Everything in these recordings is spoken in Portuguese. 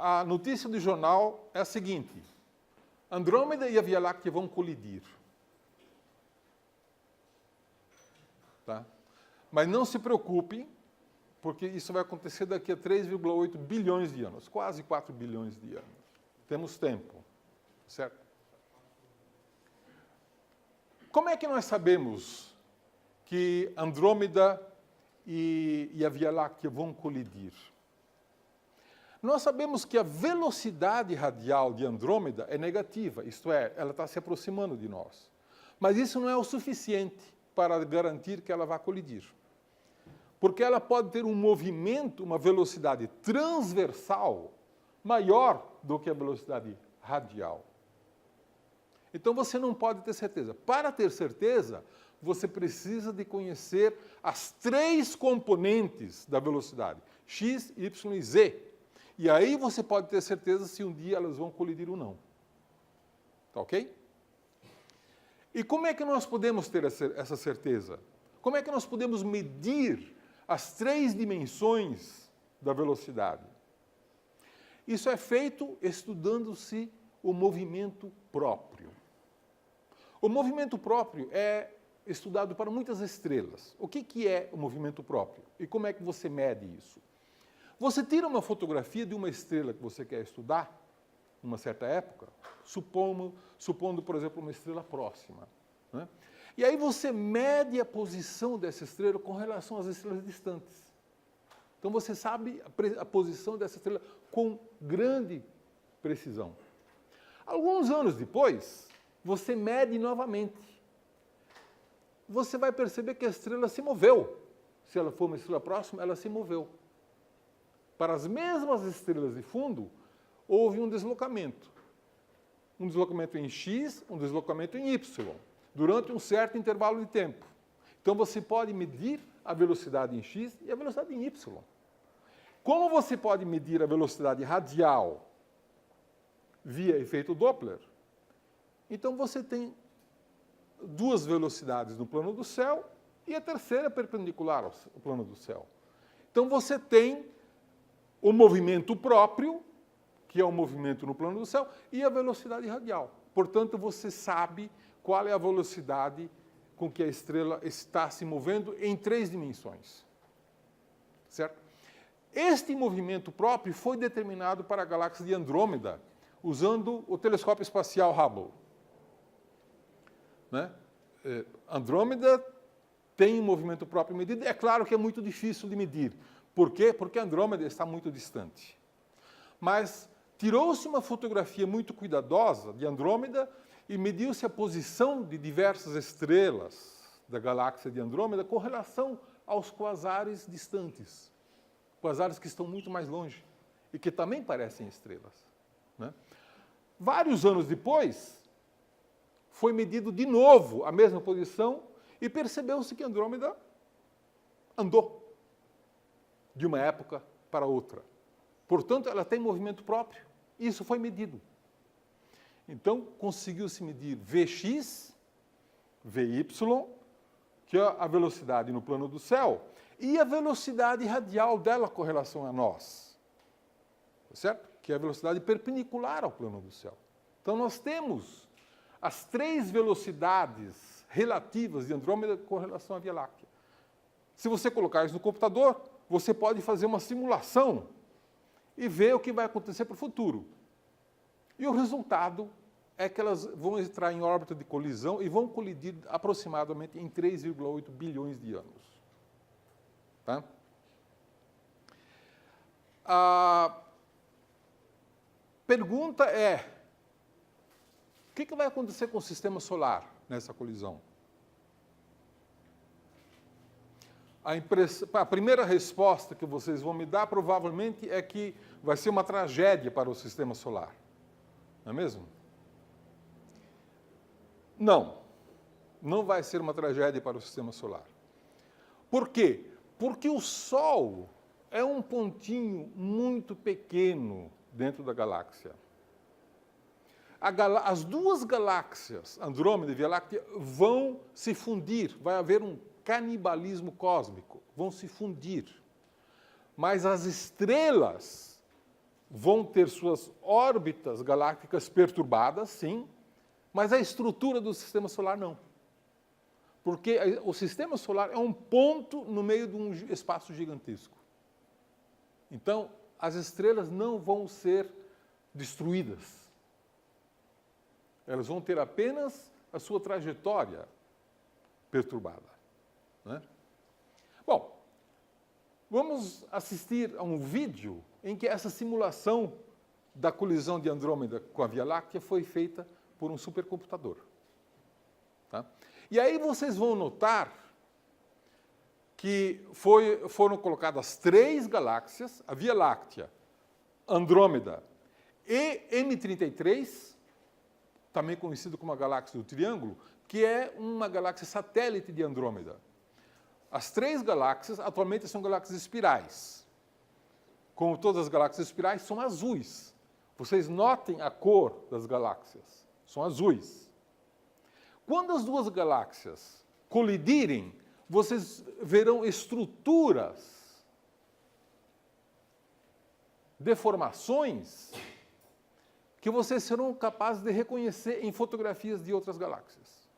a notícia do jornal é a seguinte: Andrômeda e a Via Láctea vão colidir. Tá? Mas não se preocupe, porque isso vai acontecer daqui a 3,8 bilhões de anos, quase 4 bilhões de anos. Temos tempo, certo? Como é que nós sabemos que Andrômeda e a Via Láctea vão colidir? Nós sabemos que a velocidade radial de Andrômeda é negativa, isto é, ela está se aproximando de nós. Mas isso não é o suficiente para garantir que ela vai colidir. Porque ela pode ter um movimento, uma velocidade transversal maior do que a velocidade radial. Então você não pode ter certeza. Para ter certeza, você precisa de conhecer as 3 componentes da velocidade, x, y e z. E aí você pode ter certeza se um dia elas vão colidir ou não. Tá ok? E como é que nós podemos ter essa certeza? Como é que nós podemos medir as 3 dimensões da velocidade? Isso é feito estudando-se o movimento próprio. O movimento próprio é estudado para muitas estrelas. O que é o movimento próprio? E como é que você mede isso? Você tira uma fotografia de uma estrela que você quer estudar, numa certa época, supondo, por exemplo, uma estrela próxima. Né? E aí você mede a posição dessa estrela com relação às estrelas distantes. Então você sabe a posição dessa estrela com grande precisão. Alguns anos depois, você mede novamente. Você vai perceber que a estrela se moveu. Se ela for uma estrela próxima, ela se moveu. Para as mesmas estrelas de fundo, houve um deslocamento. Um deslocamento em x, um deslocamento em y, durante um certo intervalo de tempo. Então você pode medir a velocidade em x e a velocidade em y. Como você pode medir a velocidade radial via efeito Doppler? Então você tem 2 velocidades no plano do céu e a terceira perpendicular ao plano do céu. Então você tem o movimento próprio, que é o movimento no plano do céu, e a velocidade radial. Portanto, você sabe qual é a velocidade com que a estrela está se movendo em 3 dimensões. Certo? Este movimento próprio foi determinado para a galáxia de Andrômeda, usando o telescópio espacial Hubble. Né? Andrômeda tem um movimento próprio medido. É claro que é muito difícil de medir. Por quê? Porque Andrômeda está muito distante. Mas tirou-se uma fotografia muito cuidadosa de Andrômeda e mediu-se a posição de diversas estrelas da galáxia de Andrômeda com relação aos quasares distantes. Quasares que estão muito mais longe e que também parecem estrelas. Né? Vários anos depois, foi medido de novo a mesma posição e percebeu-se que Andrômeda andou de uma época para outra. Portanto, ela tem movimento próprio. Isso foi medido. Então, conseguiu-se medir Vx, Vy, que é a velocidade no plano do céu, e a velocidade radial dela com relação a nós. Certo? Que é a velocidade perpendicular ao plano do céu. Então, nós temos as 3 velocidades relativas de Andrômeda com relação à Via Láctea. Se você colocar isso no computador, você pode fazer uma simulação e ver o que vai acontecer para o futuro. E o resultado é que elas vão entrar em órbita de colisão e vão colidir aproximadamente em 3,8 bilhões de anos. Tá? A pergunta é: o que vai acontecer com o sistema solar nessa colisão? A primeira resposta que vocês vão me dar provavelmente é que vai ser uma tragédia para o sistema solar. Não é mesmo? Não. Não vai ser uma tragédia para o sistema solar. Por quê? Porque o Sol é um pontinho muito pequeno dentro da galáxia. As 2 galáxias, Andrômeda e Via Láctea, vão se fundir. Vai haver um canibalismo cósmico. Vão se fundir. Mas as estrelas vão ter suas órbitas galácticas perturbadas, sim, mas a estrutura do sistema solar não. Porque o sistema solar é um ponto no meio de um espaço gigantesco. Então, as estrelas não vão ser destruídas. Elas vão ter apenas a sua trajetória perturbada, né? Bom, vamos assistir a um vídeo em que essa simulação da colisão de Andrômeda com a Via Láctea foi feita por um supercomputador. Tá? E aí vocês vão notar que foram colocadas 3 galáxias, a Via Láctea, Andrômeda e M33, também conhecido como a galáxia do Triângulo, que é uma galáxia satélite de Andrômeda. As 3 galáxias atualmente são galáxias espirais. Como todas as galáxias espirais, são azuis. Vocês notem a cor das galáxias, são azuis. Quando as duas galáxias colidirem, vocês verão estruturas, deformações, que vocês serão capazes de reconhecer em fotografias de outras galáxias.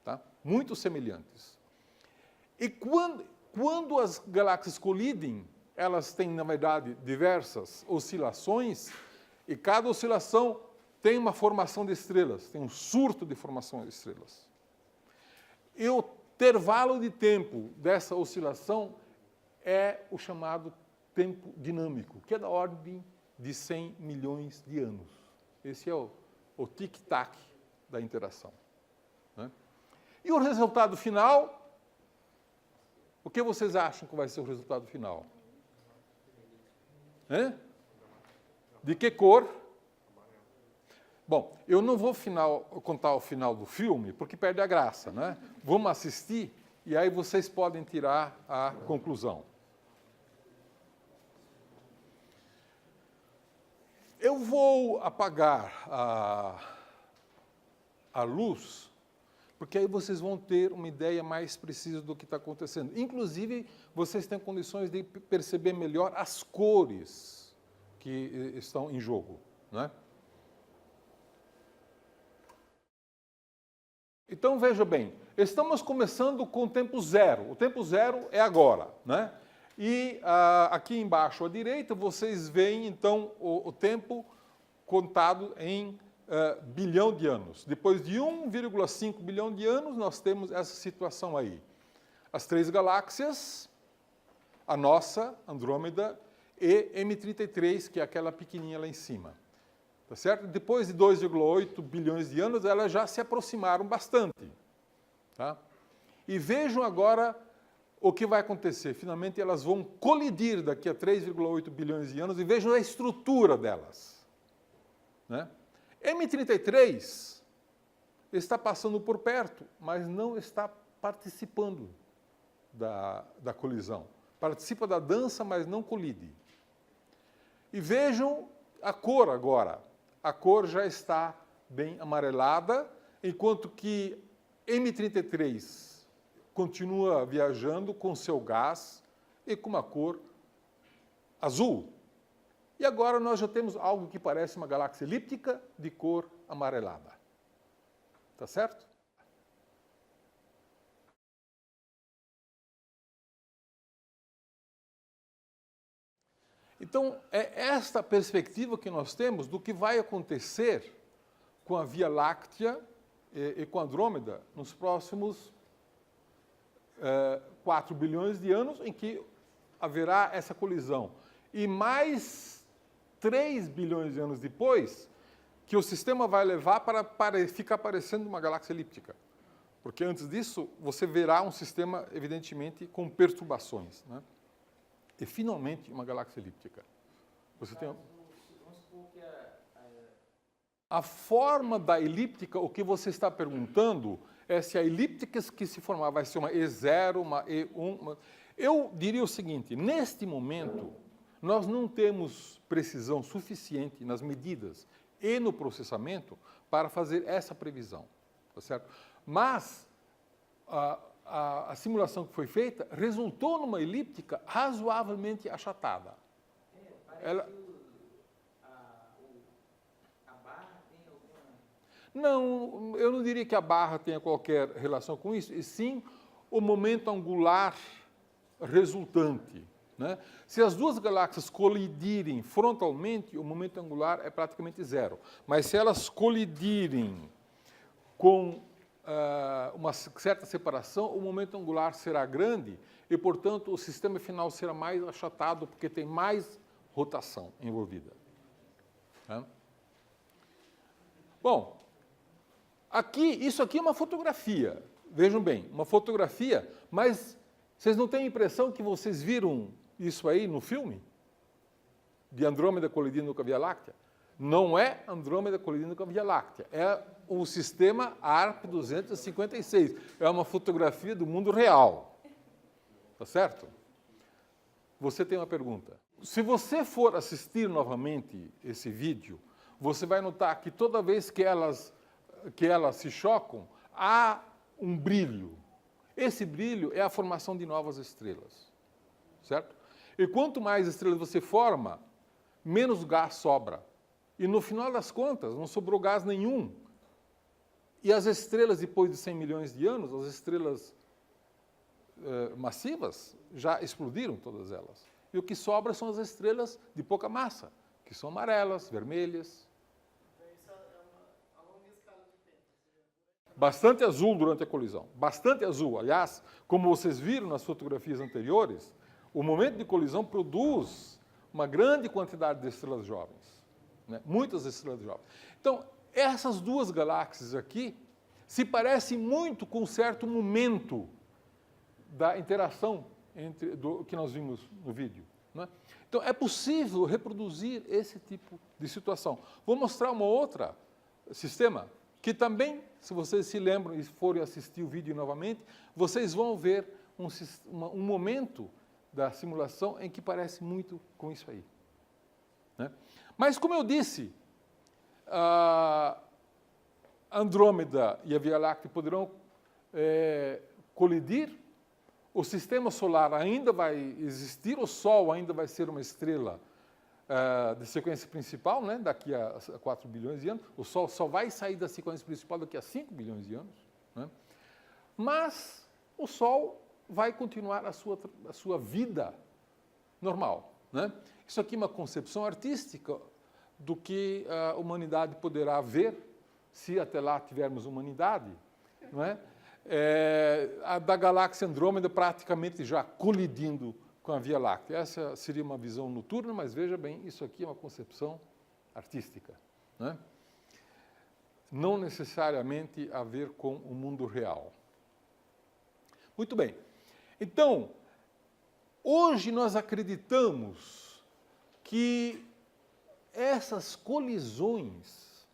Tá? Muito semelhantes. E quando as galáxias colidem, elas têm, na verdade, diversas oscilações, e cada oscilação tem uma formação de estrelas, tem um surto de formação de estrelas. E o intervalo de tempo dessa oscilação é o chamado tempo dinâmico, que é da ordem de 100 milhões de anos. Esse é o tic-tac da interação, né? E o resultado final, o que vocês acham que vai ser o resultado final? De que cor? Bom, eu não vou contar o final do filme, porque perde a graça, né? Vamos assistir e aí vocês podem tirar a conclusão. Eu vou apagar a luz, porque aí vocês vão ter uma ideia mais precisa do que está acontecendo. Inclusive, vocês têm condições de perceber melhor as cores que estão em jogo, né? Então, veja bem, estamos começando com o tempo zero. O tempo zero é agora, né? E aqui embaixo à direita, vocês veem, então, o tempo contado em bilhão de anos. Depois de 1,5 bilhão de anos, nós temos essa situação aí. As 3 galáxias, a nossa, Andrômeda, e M33, que é aquela pequenininha lá em cima. Tá certo? Depois de 2,8 bilhões de anos, elas já se aproximaram bastante. Tá? E vejam agora o que vai acontecer. Finalmente, elas vão colidir daqui a 3,8 bilhões de anos e vejam a estrutura delas, né? M33 está passando por perto, mas não está participando da colisão. Participa da dança, mas não colide. E vejam a cor agora. A cor já está bem amarelada, enquanto que M33 continua viajando com seu gás e com uma cor azul. E agora nós já temos algo que parece uma galáxia elíptica de cor amarelada. Tá certo? Então, é esta perspectiva que nós temos do que vai acontecer com a Via Láctea e com a Andrômeda nos próximos 4 bilhões de anos, em que haverá essa colisão. E mais 3 bilhões de anos depois, que o sistema vai levar para ficar parecendo uma galáxia elíptica. Porque antes disso, você verá um sistema, evidentemente, com perturbações, né? E, finalmente, uma galáxia elíptica. Você tem... A forma da elíptica, o que você está perguntando é se a elíptica que se formar vai ser uma E0, uma E1... Eu diria o seguinte, neste momento, nós não temos precisão suficiente nas medidas e no processamento para fazer essa previsão, tá certo? Mas a simulação que foi feita resultou numa elíptica razoavelmente achatada. Ela... A barra tem alguma... Não, eu não diria que a barra tenha qualquer relação com isso, e sim o momento angular resultante. Né? Se as duas galáxias colidirem frontalmente, o momento angular é praticamente zero. Mas se elas colidirem com uma certa separação, o momento angular será grande e, portanto, o sistema final será mais achatado porque tem mais rotação envolvida. Né? Bom, isso aqui é uma fotografia. Vejam bem, uma fotografia, mas vocês não têm a impressão que vocês viram isso aí no filme? De Andrômeda colidindo com a Via Láctea? Não é Andrômeda colidindo com a Via Láctea, é o sistema ARP 256. É uma fotografia do mundo real. Tá certo? Você tem uma pergunta. Se você for assistir novamente esse vídeo, você vai notar que toda vez que elas se chocam, há um brilho. Esse brilho é a formação de novas estrelas. Certo? E quanto mais estrelas você forma, menos gás sobra. E no final das contas, não sobrou gás nenhum. E as estrelas, depois de 100 milhões de anos, as estrelas massivas, já explodiram todas elas. E o que sobra são as estrelas de pouca massa, que são amarelas, vermelhas. Então isso é a longa escala de tempo. Bastante azul durante a colisão. Bastante azul. Aliás, como vocês viram nas fotografias anteriores, o momento de colisão produz uma grande quantidade de estrelas jovens. Né? Muitas estrelas jovens. Então, essas duas galáxias aqui se parecem muito com um certo momento da interação que nós vimos no vídeo. Né? Então, é possível reproduzir esse tipo de situação. Vou mostrar uma outra sistema que também, se vocês se lembram e forem assistir o vídeo novamente, vocês vão ver um momento da simulação em que parece muito com isso aí. Né? Mas, como eu disse, a Andrômeda e a Via Láctea poderão colidir, o sistema solar ainda vai existir, o Sol ainda vai ser uma estrela de sequência principal, né, daqui a 4 bilhões de anos. O Sol só vai sair da sequência principal daqui a 5 bilhões de anos. Né? Mas o Sol vai continuar a sua vida normal. Né? Isso aqui é uma concepção artística do que a humanidade poderá ver, se até lá tivermos humanidade, não é? A da galáxia Andrômeda praticamente já colidindo com a Via Láctea. Essa seria uma visão noturna, mas veja bem, isso aqui é uma concepção artística. Né? Não necessariamente a ver com o mundo real. Muito bem. Então, hoje nós acreditamos que essas colisões,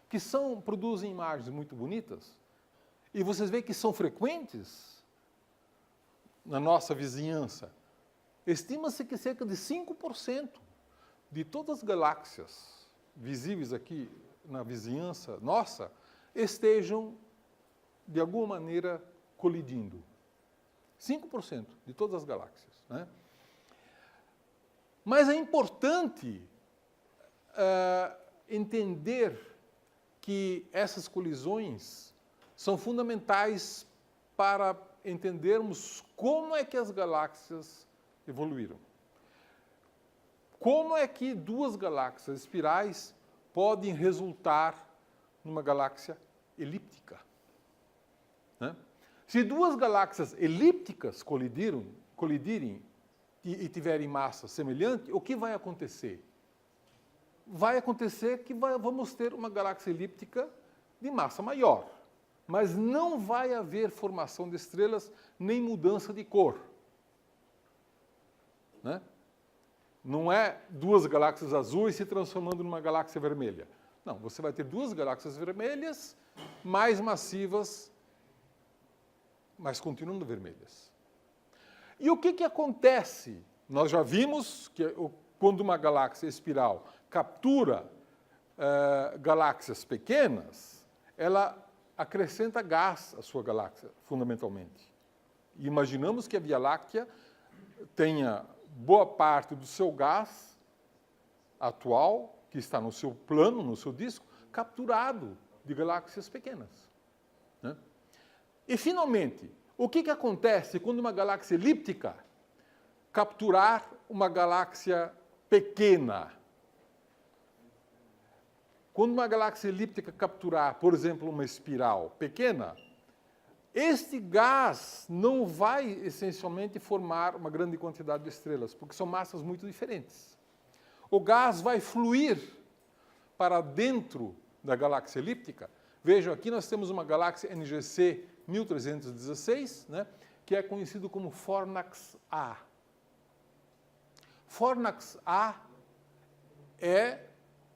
que produzem imagens muito bonitas, e vocês veem que são frequentes na nossa vizinhança. Estima-se que cerca de 5% de todas as galáxias visíveis aqui na vizinhança nossa estejam, de alguma maneira, colidindo. 5% de todas as galáxias. Né? Mas é importante entender que essas colisões são fundamentais para entendermos como é que as galáxias evoluíram. Como é que duas galáxias espirais podem resultar numa galáxia elíptica? Né? Se duas galáxias elípticas colidirem e tiverem massa semelhante, o que vai acontecer? Vai acontecer que vamos ter uma galáxia elíptica de massa maior. Mas não vai haver formação de estrelas nem mudança de cor. Né? Não é duas galáxias azuis se transformando numa galáxia vermelha. Não, você vai ter duas galáxias vermelhas mais massivas, mas continuando vermelhas. E o que acontece? Nós já vimos que quando uma galáxia espiral captura galáxias pequenas, ela acrescenta gás à sua galáxia, fundamentalmente. E imaginamos que a Via Láctea tenha boa parte do seu gás atual, que está no seu plano, no seu disco, capturado de galáxias pequenas. Né? E, finalmente, o que acontece quando uma galáxia elíptica capturar uma galáxia pequena? Quando uma galáxia elíptica capturar, por exemplo, uma espiral pequena, este gás não vai, essencialmente, formar uma grande quantidade de estrelas, porque são massas muito diferentes. O gás vai fluir para dentro da galáxia elíptica. Vejam, aqui nós temos uma galáxia NGC 1316, né, que é conhecido como Fornax A. Fornax A é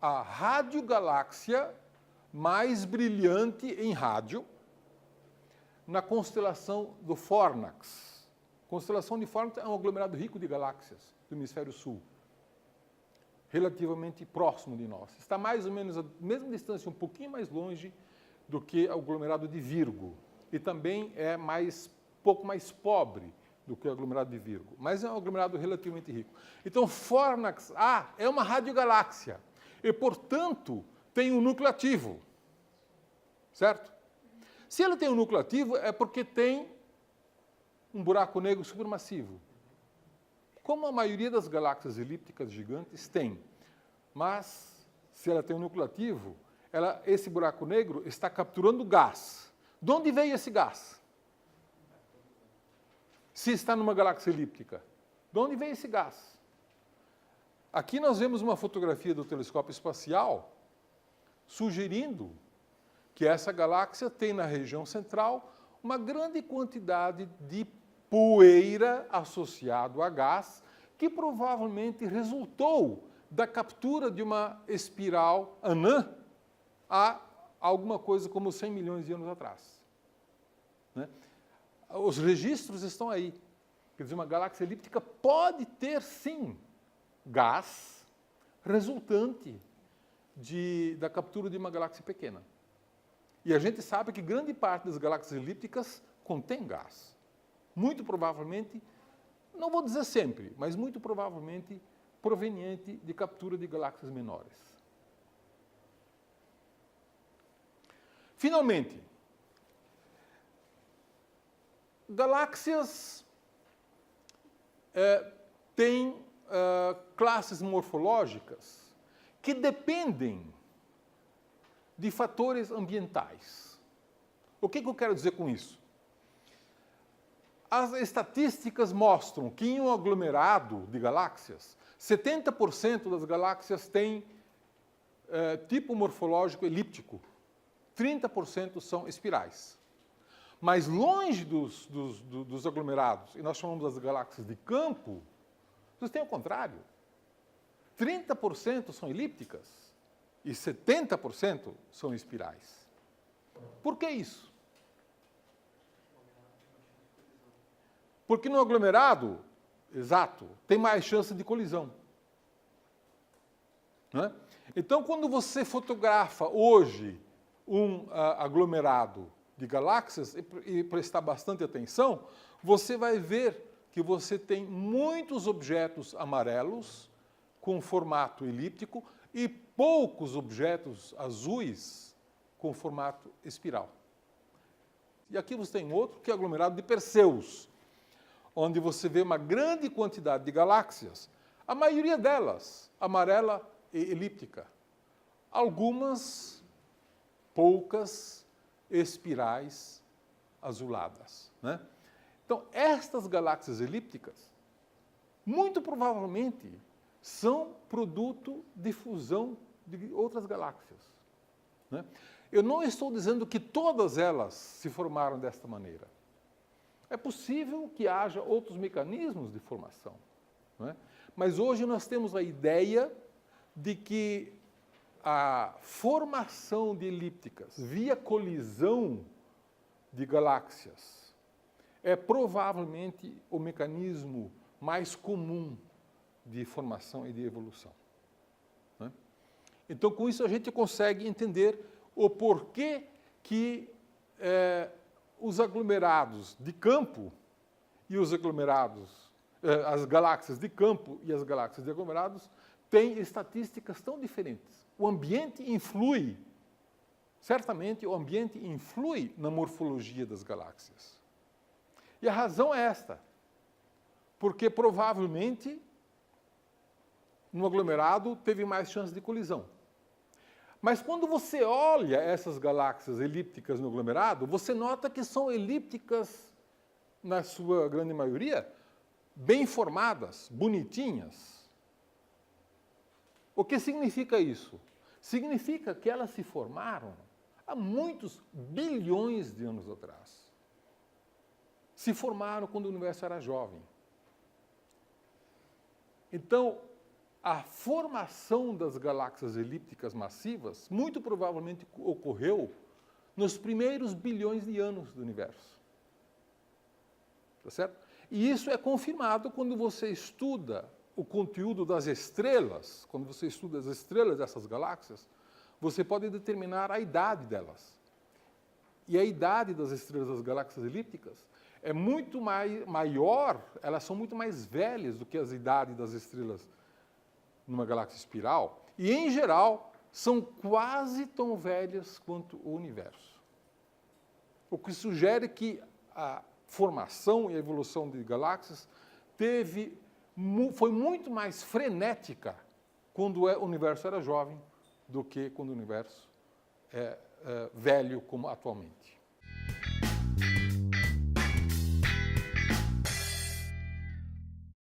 a radiogaláxia mais brilhante em rádio na constelação do Fornax. A constelação de Fornax é um aglomerado rico de galáxias do hemisfério sul, relativamente próximo de nós. Está mais ou menos a mesma distância, um pouquinho mais longe do que o aglomerado de Virgo. E também é pouco mais pobre do que o aglomerado de Virgo, mas é um aglomerado relativamente rico. Então, Fornax A é uma radiogaláxia e, portanto, tem um núcleo ativo, certo? Se ele tem um núcleo ativo, é porque tem um buraco negro supermassivo, como a maioria das galáxias elípticas gigantes tem. Mas, se ela tem um núcleo ativo, esse buraco negro está capturando gás. De onde veio esse gás? Se está numa galáxia elíptica, de onde veio esse gás? Aqui nós vemos uma fotografia do telescópio espacial sugerindo que essa galáxia tem na região central uma grande quantidade de poeira associado a gás que provavelmente resultou da captura de uma espiral anã há alguma coisa como 100 milhões de anos atrás. Né? Os registros estão aí. Quer dizer, uma galáxia elíptica pode ter, sim, gás resultante da captura de uma galáxia pequena. E a gente sabe que grande parte das galáxias elípticas contém gás. Muito provavelmente, não vou dizer sempre, mas muito provavelmente proveniente de captura de galáxias menores. Finalmente, galáxias têm classes morfológicas que dependem de fatores ambientais. O que eu quero dizer com isso? As estatísticas mostram que em um aglomerado de galáxias, 70% das galáxias têm tipo morfológico elíptico, 30% são espirais. Mas longe dos aglomerados, e nós chamamos das galáxias de campo, vocês têm o contrário. 30% são elípticas e 70% são espirais. Por que isso? Porque no aglomerado, exato, tem mais chance de colisão. Né? Então, quando você fotografa hoje um aglomerado de galáxias e prestar bastante atenção, você vai ver que você tem muitos objetos amarelos com formato elíptico e poucos objetos azuis com formato espiral. E aqui você tem outro, que é o aglomerado de Perseus, onde você vê uma grande quantidade de galáxias, a maioria delas amarela e elíptica. Algumas, poucas, espirais azuladas. Né? Então, estas galáxias elípticas, muito provavelmente, são produto de fusão de outras galáxias. Né? Eu não estou dizendo que todas elas se formaram desta maneira. É possível que haja outros mecanismos de formação. Né? Mas hoje nós temos a ideia de que a formação de elípticas via colisão de galáxias é provavelmente o mecanismo mais comum de formação e de evolução. Né? Então, com isso, a gente consegue entender o porquê que os aglomerados de campo e os aglomerados, as galáxias de campo e as galáxias de aglomerados têm estatísticas tão diferentes. O ambiente influi, certamente o ambiente influi na morfologia das galáxias. E a razão é esta, porque provavelmente no aglomerado teve mais chance de colisão. Mas quando você olha essas galáxias elípticas no aglomerado, você nota que são elípticas, na sua grande maioria, bem formadas, bonitinhas. O que significa isso? Significa que elas se formaram há muitos bilhões de anos atrás. Se formaram quando o universo era jovem. Então, a formação das galáxias elípticas massivas muito provavelmente ocorreu nos primeiros bilhões de anos do universo. Tá certo? E isso é confirmado quando você estuda o conteúdo das estrelas, quando você estuda as estrelas dessas galáxias, você pode determinar a idade delas. E a idade das estrelas das galáxias elípticas é muito maior, elas são muito mais velhas do que as idades das estrelas numa galáxia espiral, e, em geral, são quase tão velhas quanto o universo. O que sugere que a formação e a evolução de galáxias foi muito mais frenética quando o universo era jovem do que quando o universo é velho como atualmente.